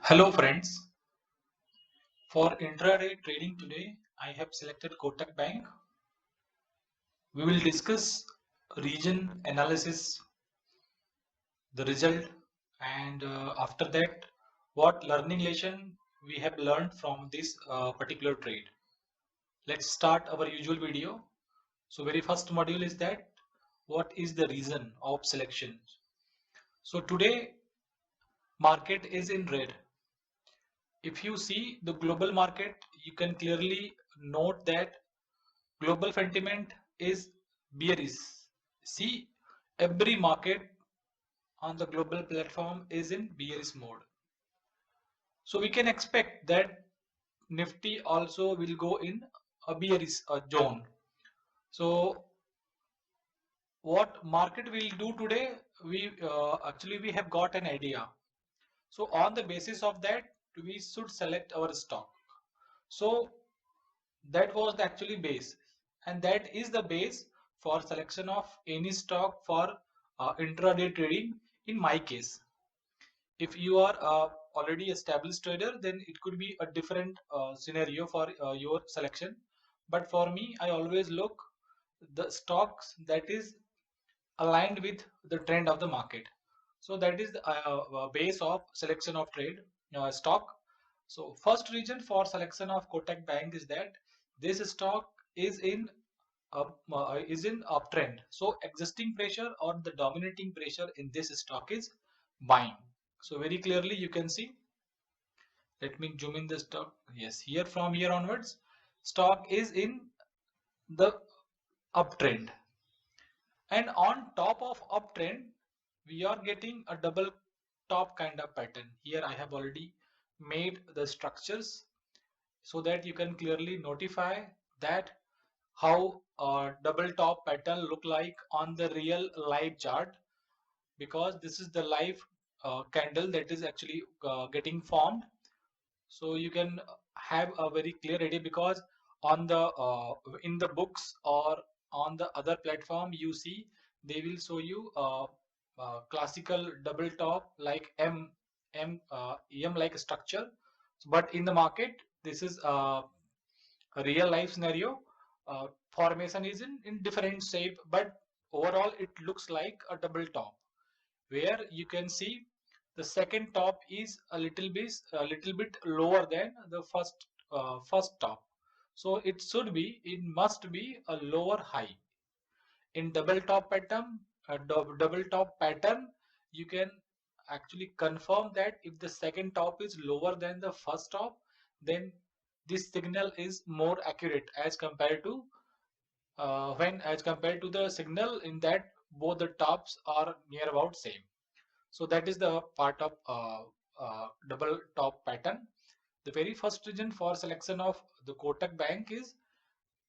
Hello friends, for intraday trading today I have selected Kotak Bank. We will discuss region analysis, the result, and after that what learning lesson we have learned from this particular trade. Let's start our usual video. So very first module is that what is the reason of selection. So today market is in red. If you see the global market, you can clearly note that global sentiment is bearish. See, every market on the global platform is in bearish mode. So we can expect that Nifty also will go in a bearish zone. So what market will do today? We have got an idea. So on the basis of that, we should select our stock. So that was the actually base, and that is the base for selection of any stock for intraday trading. In my case, if you are already established trader, then it could be a different scenario for your selection, but for me I always look the stocks that is aligned with the trend of the market. So that is the base of selection of trade stock. So first reason for selection of Kotak Bank is that this stock is in uptrend. So existing pressure or the dominating pressure in this stock is buying. So very clearly you can see. Let me zoom in the stock. Yes, here from here onwards, stock is in the uptrend, and on top of uptrend, we are getting a double top kind of pattern. Here I have already made the structures so that you can clearly notify that how a double top pattern look like on the real live chart, because this is the live candle that is actually getting formed. So you can have a very clear idea, because on the in the books or on the other platform you see they will show you classical double top like M like structure, but in the market this is a real life scenario. Formation is in different shape, but overall it looks like a double top, where you can see the second top is a little bit lower than the first top. So it must be a lower high. In double top pattern, you can actually confirm that if the second top is lower than the first top, then this signal is more accurate as compared to the signal in that both the tops are near about same. So that is the part of double top pattern. The very first reason for selection of the Kotak Bank is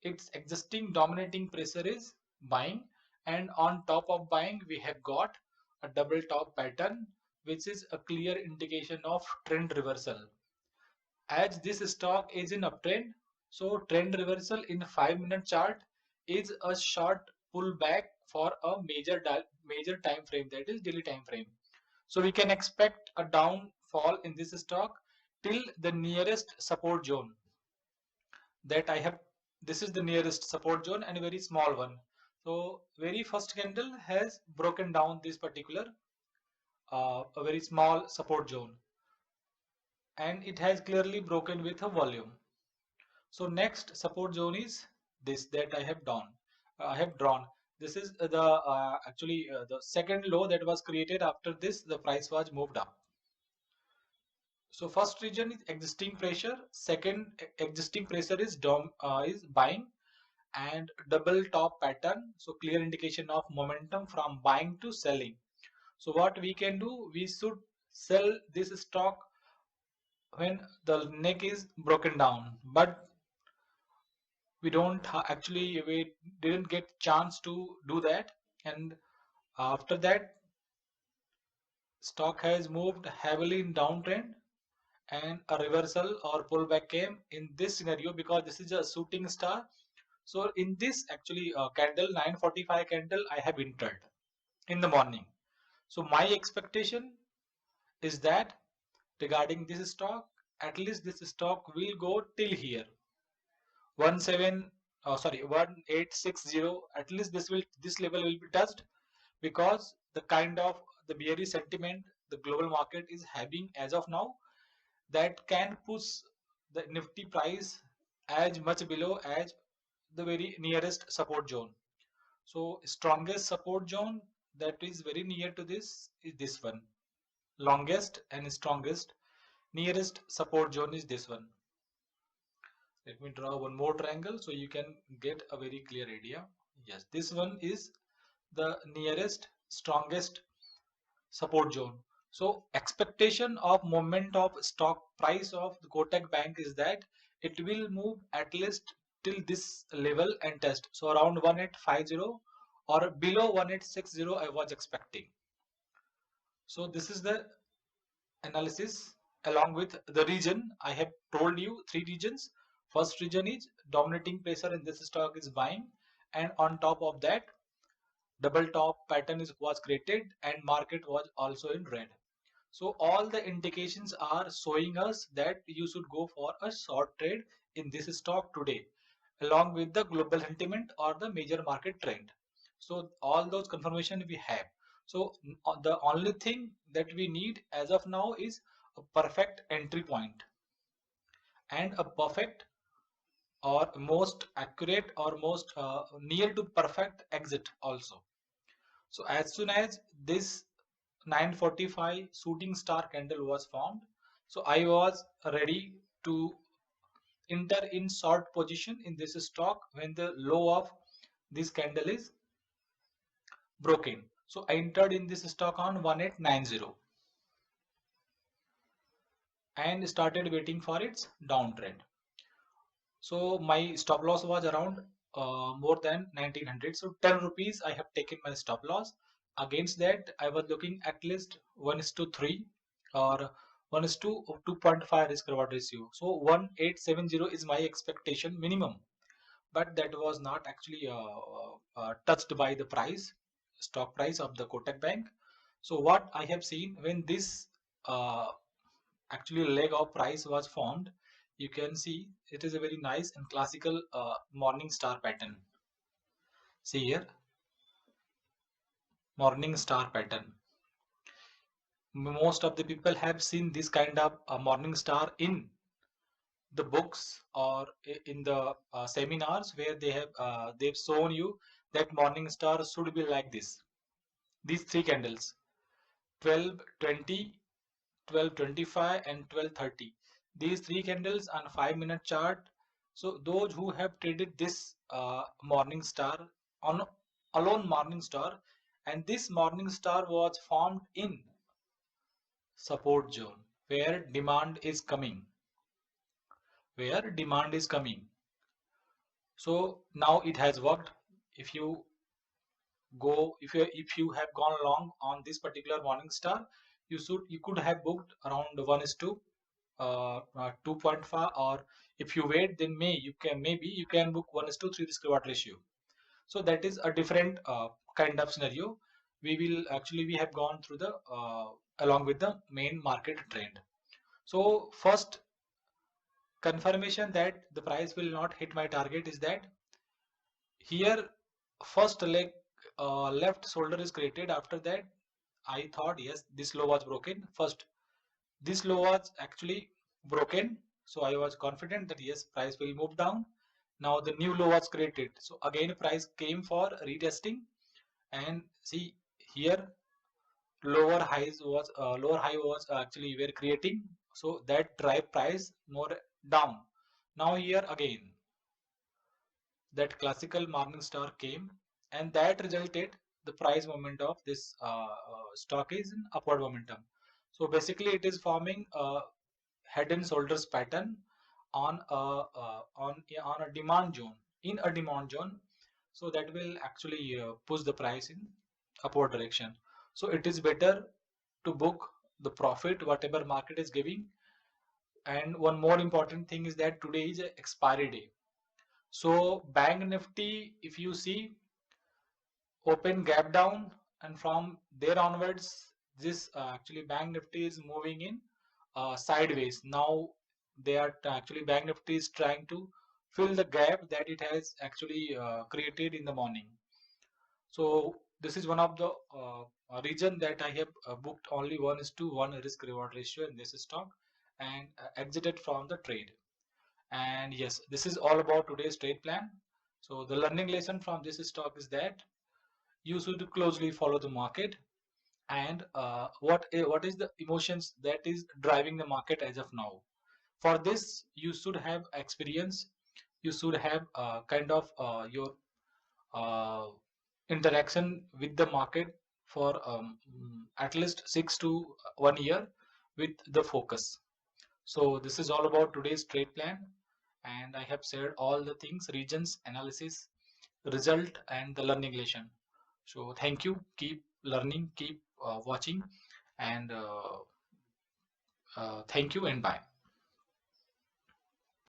its existing dominating pressure is buying, and on top of buying we have got a double top pattern, which is a clear indication of trend reversal. As this stock is in uptrend, so trend reversal in 5-minute chart is a short pullback for a major time frame, that is daily time frame. So we can expect a downfall in this stock till the nearest support zone that I have. This is the nearest support zone and a very small one. So very first candle has broken down this particular a very small support zone, and it has clearly broken with a volume. So next support zone is this that I have drawn. This is the actually the second low that was created. After this, the price was moved up. So first region is existing pressure. Second existing pressure is buying, and double top pattern. So clear indication of momentum from buying to selling. So what we can do, we should sell this stock when the neck is broken down, but we didn't get chance to do that, and after that stock has moved heavily in downtrend, and a reversal or pullback came in this scenario because this is a shooting star. So in this actually candle 9:45 candle I have entered in the morning. So my expectation is that regarding this stock, at least this stock will go till here 1860. At least this level will be touched, because the kind of the bearish sentiment the global market is having as of now, that can push the Nifty price as much below as the very nearest support zone. So strongest support zone that is very near to this is this one. Longest and strongest nearest support zone is this one. Let me draw one more triangle so you can get a very clear idea. Yes, this one is the nearest strongest support zone. So expectation of movement of stock price of the Kotak Bank is that it will move at least till this level and test. So around 1850 or below 1860 I was expecting. So this is the analysis along with the region. I have told you three regions. First region is dominating pressure in this stock is buying, and on top of that double top pattern was created and market was also in red. So all the indications are showing us that you should go for a short trade in this stock today, along with the global sentiment or the major market trend. So all those confirmation we have. So the only thing that we need as of now is a perfect entry point and a perfect or most accurate or most near to perfect exit also. So as soon as this 945 shooting star candle was formed, so I was ready to enter in short position in this stock when the low of this candle is broken. So I entered in this stock on 1890 and started waiting for its downtrend. So my stop loss was around more than 1900. So 10 rupees I have taken my stop loss. Against that I was looking at least 1:3 or 1:2.5 risk reward ratio. So 1870 is my expectation minimum, but that was not actually touched by the stock price of the Kotak Bank. So what I have seen, when this uh, actually leg of price was formed, you can see it is a very nice and classical morning star pattern. See here, morning star pattern. Most of the people have seen this kind of morning star in the books or in the seminars where they've shown you that morning star should be like this. These three candles, 12:20, 12:25 and 12:30. These three candles on 5-minute chart. So those who have traded this morning star on alone morning star, and this morning star was formed in support zone where demand is coming, where demand is coming. So now it has worked. If you if you have gone long on this particular morning star, you could have booked around 1 is to 2.5, or if you wait, then maybe you can book 1:3 risk reward ratio. So that is a different kind of scenario. We have gone through the along with the main market trend. So first confirmation that the price will not hit my target is that here first leg left shoulder is created. After that I thought yes, this low was broken. First this low was actually broken, so I was confident that yes, price will move down. Now the new low was created, so again price came for retesting, and see here lower high was actually we were creating, so that drive price more down. Now here again that classical morning star came, and that resulted the price movement of this stock is in upward momentum. So basically it is forming a head and shoulders pattern on a demand zone, in a demand zone. So that will actually push the price in upward direction. So it is better to book the profit whatever market is giving. And one more important thing is that today is a expiry day. So bank nifty, if you see, open gap down, and from there onwards this actually bank nifty is moving in sideways. Now they are actually Bank Nifty is trying to fill the gap that it has actually created in the morning. So this is one of the region that I have booked only 1:1 risk reward ratio in this stock and exited from the trade. And yes, this is all about today's trade plan. So the learning lesson from this stock is that you should closely follow the market and what is the emotions that is driving the market as of now. For this, you should have experience. You should have kind of your uh, interaction with the market for at least 6 to 1 year with the focus. So this is all about today's trade plan, and I have shared all the things, regions, analysis, result, and the learning lesson. So thank you. Keep learning, keep watching, and thank you and bye.